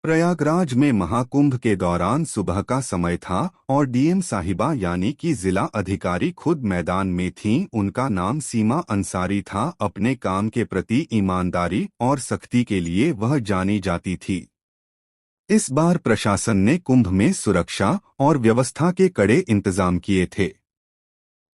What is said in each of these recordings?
प्रयागराज में महाकुंभ के दौरान सुबह का समय था और डीएम साहिबा यानी कि जिला अधिकारी खुद मैदान में थीं। उनका नाम सीमा अंसारी था। अपने काम के प्रति ईमानदारी और सख्ती के लिए वह जानी जाती थी। इस बार प्रशासन ने कुंभ में सुरक्षा और व्यवस्था के कड़े इंतजाम किए थे।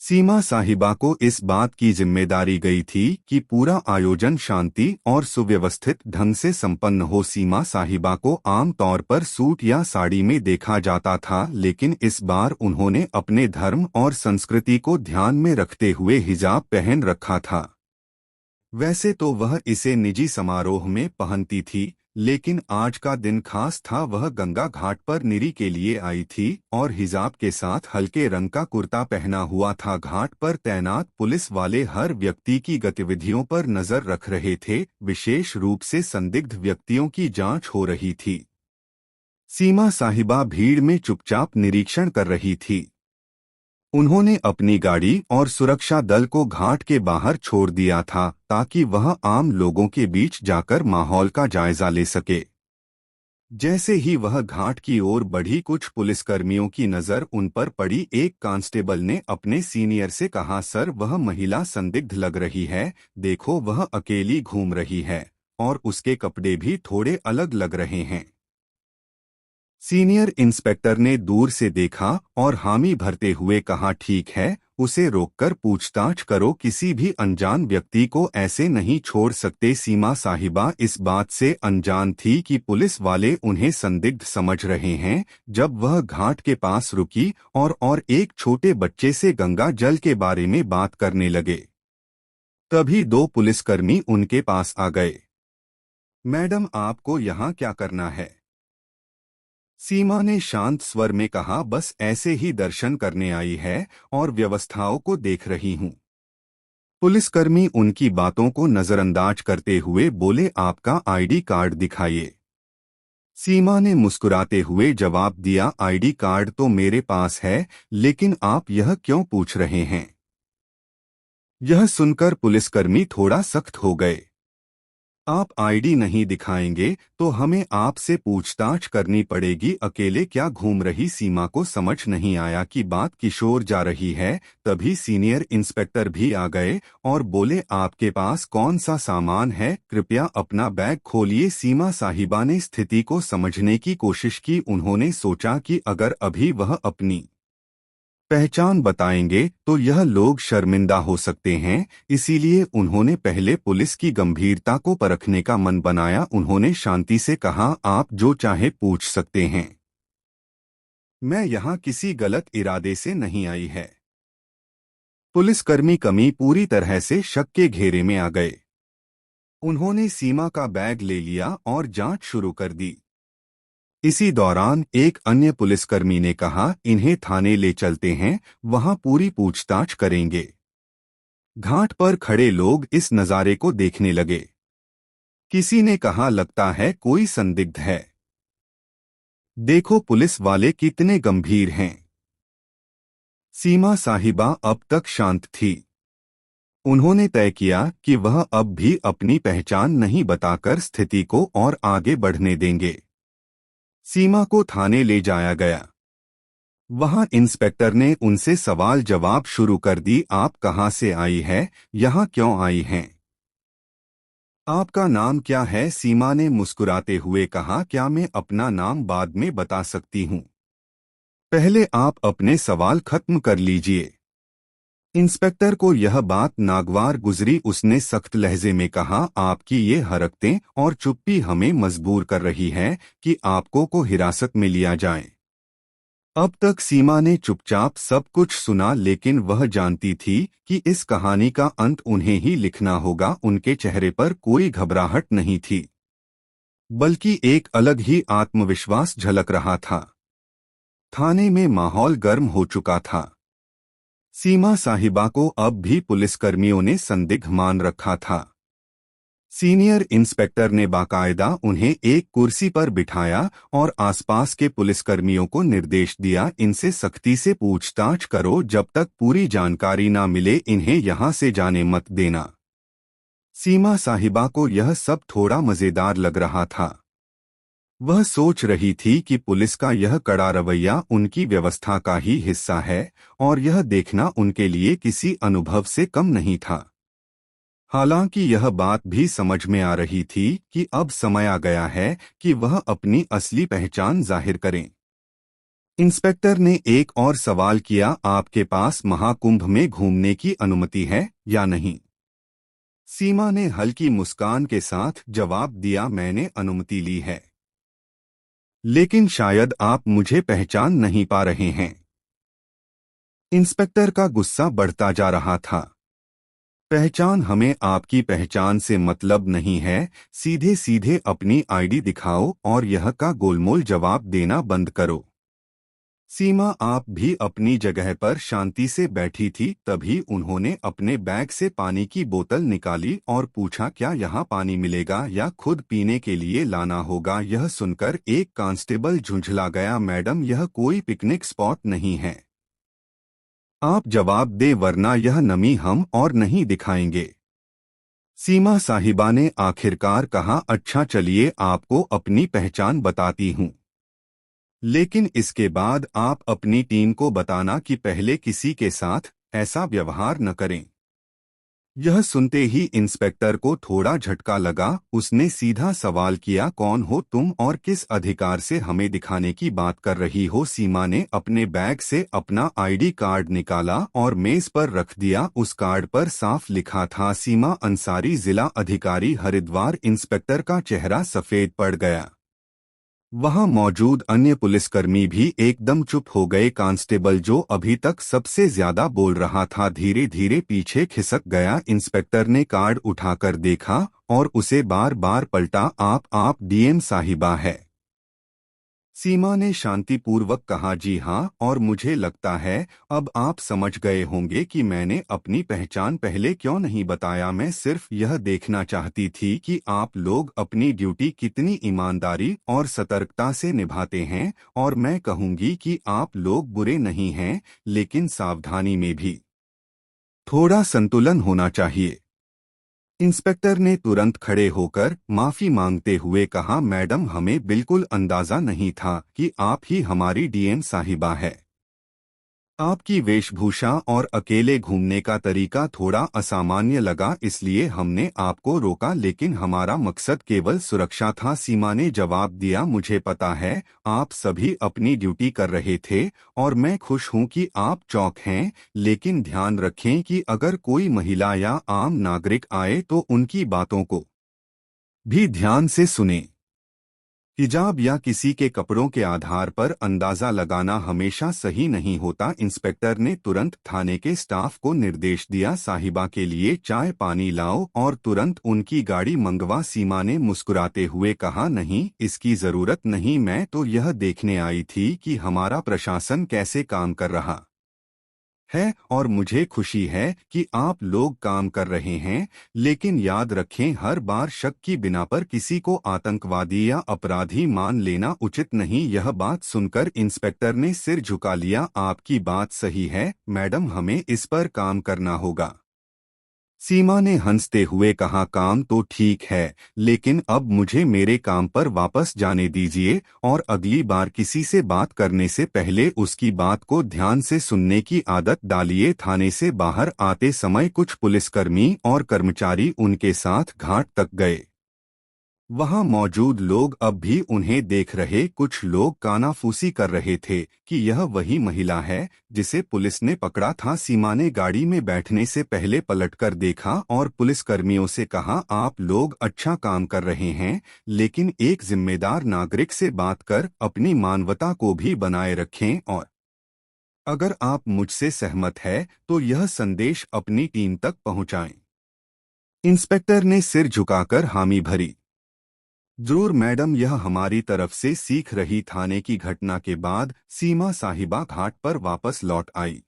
सीमा साहिबा को इस बात की जिम्मेदारी गई थी कि पूरा आयोजन शांति और सुव्यवस्थित ढंग से संपन्न हो। सीमा साहिबा को आम तौर पर सूट या साड़ी में देखा जाता था, लेकिन इस बार उन्होंने अपने धर्म और संस्कृति को ध्यान में रखते हुए हिजाब पहन रखा था। वैसे तो वह इसे निजी समारोह में पहनती थी, लेकिन आज का दिन खास था। वह गंगा घाट पर निरी के लिए आई थी और हिजाब के साथ हल्के रंग का कुर्ता पहना हुआ था। घाट पर तैनात पुलिस वाले हर व्यक्ति की गतिविधियों पर नजर रख रहे थे। विशेष रूप से संदिग्ध व्यक्तियों की जांच हो रही थी। सीमा साहिबा भीड़ में चुपचाप निरीक्षण कर रही थी। उन्होंने अपनी गाड़ी और सुरक्षा दल को घाट के बाहर छोड़ दिया था ताकि वह आम लोगों के बीच जाकर माहौल का जायजा ले सके। जैसे ही वह घाट की ओर बढ़ी, कुछ पुलिसकर्मियों की नजर उन पर पड़ी। एक कांस्टेबल ने अपने सीनियर से कहा, सर, वह महिला संदिग्ध लग रही है। देखो, वह अकेली घूम रही है और उसके कपड़े भी थोड़े अलग लग रहे हैं। सीनियर इंस्पेक्टर ने दूर से देखा और हामी भरते हुए कहा, ठीक है, उसे रोककर पूछताछ करो। किसी भी अनजान व्यक्ति को ऐसे नहीं छोड़ सकते। सीमा साहिबा इस बात से अनजान थी कि पुलिस वाले उन्हें संदिग्ध समझ रहे हैं। जब वह घाट के पास रुकी और एक छोटे बच्चे से गंगा जल के बारे में बात करने लगे, तभी दो पुलिसकर्मी उनके पास आ गए। मैडम, आपको यहाँ क्या करना है? सीमा ने शांत स्वर में कहा, बस ऐसे ही दर्शन करने आई है और व्यवस्थाओं को देख रही हूँ। पुलिसकर्मी उनकी बातों को नजरअंदाज करते हुए बोले, आपका आईडी कार्ड दिखाइए। सीमा ने मुस्कुराते हुए जवाब दिया, आईडी कार्ड तो मेरे पास है, लेकिन आप यह क्यों पूछ रहे हैं? यह सुनकर पुलिसकर्मी थोड़ा सख्त हो गए। आप आईडी नहीं दिखाएंगे तो हमें आपसे पूछताछ करनी पड़ेगी। अकेले क्या घूम रही? सीमा को समझ नहीं आया कि बात किशोर जा रही है। तभी सीनियर इंस्पेक्टर भी आ गए और बोले, आपके पास कौन सा सामान है? कृपया अपना बैग खोलिए। सीमा साहिबा ने स्थिति को समझने की कोशिश की। उन्होंने सोचा कि अगर अभी वह अपनी पहचान बताएंगे तो यह लोग शर्मिंदा हो सकते हैं। इसीलिए उन्होंने पहले पुलिस की गंभीरता को परखने का मन बनाया। उन्होंने शांति से कहा, आप जो चाहे पूछ सकते हैं, मैं यहाँ किसी गलत इरादे से नहीं आई है। पुलिसकर्मी कमी पूरी तरह से शक के घेरे में आ गए। उन्होंने सीमा का बैग ले लिया और जांच शुरू कर दी। इसी दौरान एक अन्य पुलिसकर्मी ने कहा, इन्हें थाने ले चलते हैं, वहां पूरी पूछताछ करेंगे। घाट पर खड़े लोग इस नज़ारे को देखने लगे। किसी ने कहा, लगता है कोई संदिग्ध है। देखो पुलिस वाले कितने गंभीर हैं। सीमा साहिबा अब तक शांत थी। उन्होंने तय किया कि वह अब भी अपनी पहचान नहीं बताकर स्थिति को और आगे बढ़ने देंगे। सीमा को थाने ले जाया गया। वहां इंस्पेक्टर ने उनसे सवाल जवाब शुरू कर दी। आप कहां से आई है? यहां क्यों आई हैं? आपका नाम क्या है? सीमा ने मुस्कुराते हुए कहा, क्या मैं अपना नाम बाद में बता सकती हूं? पहले आप अपने सवाल खत्म कर लीजिए। इंस्पेक्टर को यह बात नागवार गुजरी। उसने सख्त लहजे में कहा, आपकी ये हरकतें और चुप्पी हमें मजबूर कर रही है कि आपको को हिरासत में लिया जाए। अब तक सीमा ने चुपचाप सब कुछ सुना, लेकिन वह जानती थी कि इस कहानी का अंत उन्हें ही लिखना होगा। उनके चेहरे पर कोई घबराहट नहीं थी, बल्कि एक अलग ही आत्मविश्वास झलक रहा था। थाने में माहौल गर्म हो चुका था। सीमा साहिबा को अब भी पुलिसकर्मियों ने संदिग्ध मान रखा था। सीनियर इंस्पेक्टर ने बाकायदा उन्हें एक कुर्सी पर बिठाया और आसपास के पुलिसकर्मियों को निर्देश दिया, इनसे सख्ती से पूछताछ करो। जब तक पूरी जानकारी ना मिले इन्हें यहां से जाने मत देना। सीमा साहिबा को यह सब थोड़ा मजेदार लग रहा था। वह सोच रही थी कि पुलिस का यह कड़ा रवैया उनकी व्यवस्था का ही हिस्सा है और यह देखना उनके लिए किसी अनुभव से कम नहीं था। हालांकि यह बात भी समझ में आ रही थी कि अब समय आ गया है कि वह अपनी असली पहचान जाहिर करें। इंस्पेक्टर ने एक और सवाल किया, आपके पास महाकुंभ में घूमने की अनुमति है या नहीं? सीमा ने हल्की मुस्कान के साथ जवाब दिया, मैंने अनुमति ली है, लेकिन शायद आप मुझे पहचान नहीं पा रहे हैं। इंस्पेक्टर का गुस्सा बढ़ता जा रहा था। पहचान, हमें आपकी पहचान से मतलब नहीं है, सीधे सीधे अपनी आईडी दिखाओ और यह का गोलमोल जवाब देना बंद करो। सीमा आप भी अपनी जगह पर शांति से बैठी थी, तभी उन्होंने अपने बैग से पानी की बोतल निकाली और पूछा, क्या यहाँ पानी मिलेगा या खुद पीने के लिए लाना होगा? यह सुनकर एक कांस्टेबल झुंझला गया, मैडम यह कोई पिकनिक स्पॉट नहीं है, आप जवाब दें वरना यह नमी हम और नहीं दिखाएंगे। सीमा साहिबा ने आखिरकार कहा, अच्छा चलिए आपको अपनी पहचान बताती हूँ, लेकिन इसके बाद आप अपनी टीम को बताना कि पहले किसी के साथ ऐसा व्यवहार न करें। यह सुनते ही इंस्पेक्टर को थोड़ा झटका लगा। उसने सीधा सवाल किया, कौन हो तुम और किस अधिकार से हमें दिखाने की बात कर रही हो? सीमा ने अपने बैग से अपना आईडी कार्ड निकाला और मेज पर रख दिया। उस कार्ड पर साफ लिखा था, सीमा अंसारी, जिला अधिकारी हरिद्वार। इंस्पेक्टर का चेहरा सफेद पड़ गया। वहां मौजूद अन्य पुलिसकर्मी भी एकदम चुप हो गए। कांस्टेबल जो अभी तक सबसे ज्यादा बोल रहा था धीरे धीरे पीछे खिसक गया। इंस्पेक्टर ने कार्ड उठाकर देखा और उसे बार बार पलटा, आप डीएम साहिबा है? सीमा ने शांतिपूर्वक कहा, जी हाँ, और मुझे लगता है अब आप समझ गए होंगे कि मैंने अपनी पहचान पहले क्यों नहीं बताया। मैं सिर्फ यह देखना चाहती थी कि आप लोग अपनी ड्यूटी कितनी ईमानदारी और सतर्कता से निभाते हैं, और मैं कहूंगी कि आप लोग बुरे नहीं हैं, लेकिन सावधानी में भी थोड़ा संतुलन होना चाहिए। इंस्पेक्टर ने तुरंत खड़े होकर माफी मांगते हुए कहा, मैडम हमें बिल्कुल अंदाजा नहीं था कि आप ही हमारी डीएम साहिबा है। आपकी वेशभूषा और अकेले घूमने का तरीका थोड़ा असामान्य लगा, इसलिए हमने आपको रोका, लेकिन हमारा मकसद केवल सुरक्षा था। सीमा ने जवाब दिया, मुझे पता है आप सभी अपनी ड्यूटी कर रहे थे और मैं खुश हूं कि आप चौक हैं, लेकिन ध्यान रखें कि अगर कोई महिला या आम नागरिक आए तो उनकी बातों को भी ध्यान से सुनें। हिजाब या किसी के कपड़ों के आधार पर अंदाजा लगाना हमेशा सही नहीं होता। इंस्पेक्टर ने तुरंत थाने के स्टाफ को निर्देश दिया, साहिबा के लिए चाय पानी लाओ और तुरंत उनकी गाड़ी मंगवा। सीमा ने मुस्कुराते हुए कहा, नहीं इसकी जरूरत नहीं, मैं तो यह देखने आई थी कि हमारा प्रशासन कैसे काम कर रहा है और मुझे खुशी है कि आप लोग काम कर रहे हैं, लेकिन याद रखें हर बार शक की बिना पर किसी को आतंकवादी या अपराधी मान लेना उचित नहीं। यह बात सुनकर इंस्पेक्टर ने सिर झुका लिया, आपकी बात सही है मैडम, हमें इस पर काम करना होगा। सीमा ने हंसते हुए कहा, काम तो ठीक है, लेकिन अब मुझे मेरे काम पर वापस जाने दीजिए और अगली बार किसी से बात करने से पहले उसकी बात को ध्यान से सुनने की आदत डालिए। थाने से बाहर आते समय कुछ पुलिसकर्मी और कर्मचारी उनके साथ घाट तक गए। वहां मौजूद लोग अब भी उन्हें देख रहे। कुछ लोग कानाफूसी कर रहे थे कि यह वही महिला है जिसे पुलिस ने पकड़ा था। सीमा ने गाड़ी में बैठने से पहले पलटकर देखा और पुलिसकर्मियों से कहा, आप लोग अच्छा काम कर रहे हैं, लेकिन एक जिम्मेदार नागरिक से बात कर अपनी मानवता को भी बनाए रखें, और अगर आप मुझसे सहमत है तो यह संदेश अपनी टीम तक पहुंचाएं। इंस्पेक्टर ने सिर झुकाकर हामी भरी, जरूर मैडम, यह हमारी तरफ से सीख रही। थाने की घटना के बाद सीमा साहिबा घाट पर वापस लौट आई।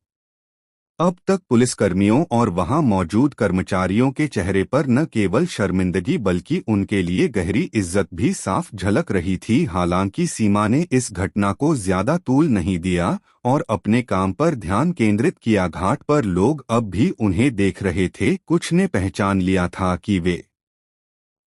अब तक पुलिसकर्मियों और वहां मौजूद कर्मचारियों के चेहरे पर न केवल शर्मिंदगी बल्कि उनके लिए गहरी इज्जत भी साफ झलक रही थी। हालांकि सीमा ने इस घटना को ज्यादा तूल नहीं दिया और अपने काम पर ध्यान केंद्रित किया। घाट पर लोग अब भी उन्हें देख रहे थे। कुछ ने पहचान लिया था कि वे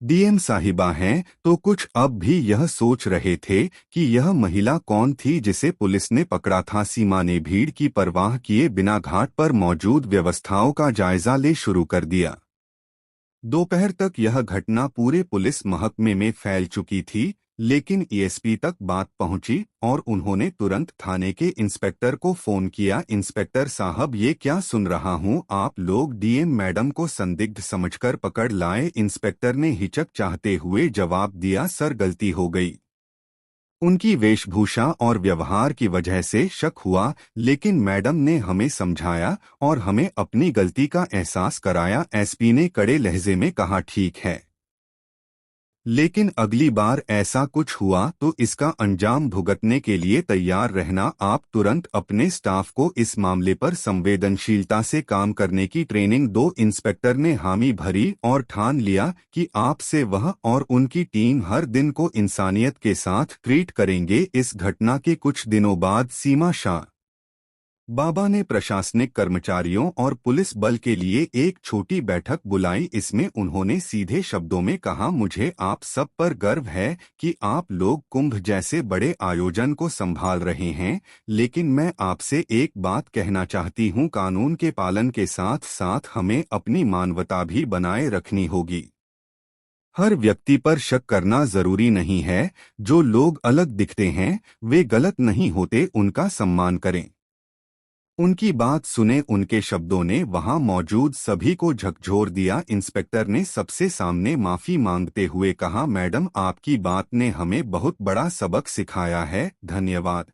डीएम साहिबा हैं तो कुछ अब भी यह सोच रहे थे कि यह महिला कौन थी जिसे पुलिस ने पकड़ा था। सीमा ने भीड़ की परवाह किए बिना घाट पर मौजूद व्यवस्थाओं का जायजा ले शुरू कर दिया। दोपहर तक यह घटना पूरे पुलिस महकमे में फैल चुकी थी, लेकिन ईएसपी तक बात पहुंची और उन्होंने तुरंत थाने के इंस्पेक्टर को फोन किया। इंस्पेक्टर साहब, ये क्या सुन रहा हूं, आप लोग डीएम मैडम को संदिग्ध समझकर पकड़ लाए। इंस्पेक्टर ने हिचक चाहते हुए जवाब दिया, सर गलती हो गई। उनकी वेशभूषा और व्यवहार की वजह से शक हुआ, लेकिन मैडम ने हमें समझाया और हमें अपनी गलती का एहसास कराया। एसपी ने कड़े लहजे में कहा, ठीक है, लेकिन अगली बार ऐसा कुछ हुआ तो इसका अंजाम भुगतने के लिए तैयार रहना। आप तुरंत अपने स्टाफ को इस मामले पर संवेदनशीलता से काम करने की ट्रेनिंग दो। इंस्पेक्टर ने हामी भरी और ठान लिया कि आपसे वह और उनकी टीम हर दिन को इंसानियत के साथ ट्रीट करेंगे। इस घटना के कुछ दिनों बाद सीमा शाह बाबा ने प्रशासनिक कर्मचारियों और पुलिस बल के लिए एक छोटी बैठक बुलाई। इसमें उन्होंने सीधे शब्दों में कहा, मुझे आप सब पर गर्व है कि आप लोग कुंभ जैसे बड़े आयोजन को संभाल रहे हैं, लेकिन मैं आपसे एक बात कहना चाहती हूं, कानून के पालन के साथ साथ हमें अपनी मानवता भी बनाए रखनी होगी। हर व्यक्ति पर शक करना जरूरी नहीं है। जो लोग अलग दिखते हैं वे गलत नहीं होते, उनका सम्मान करें। उनकी बात सुने। उनके शब्दों ने वहां मौजूद सभी को झकझोर दिया। इंस्पेक्टर ने सबसे सामने माफी मांगते हुए कहा, मैडम, आपकी बात ने हमें बहुत बड़ा सबक सिखाया है, धन्यवाद।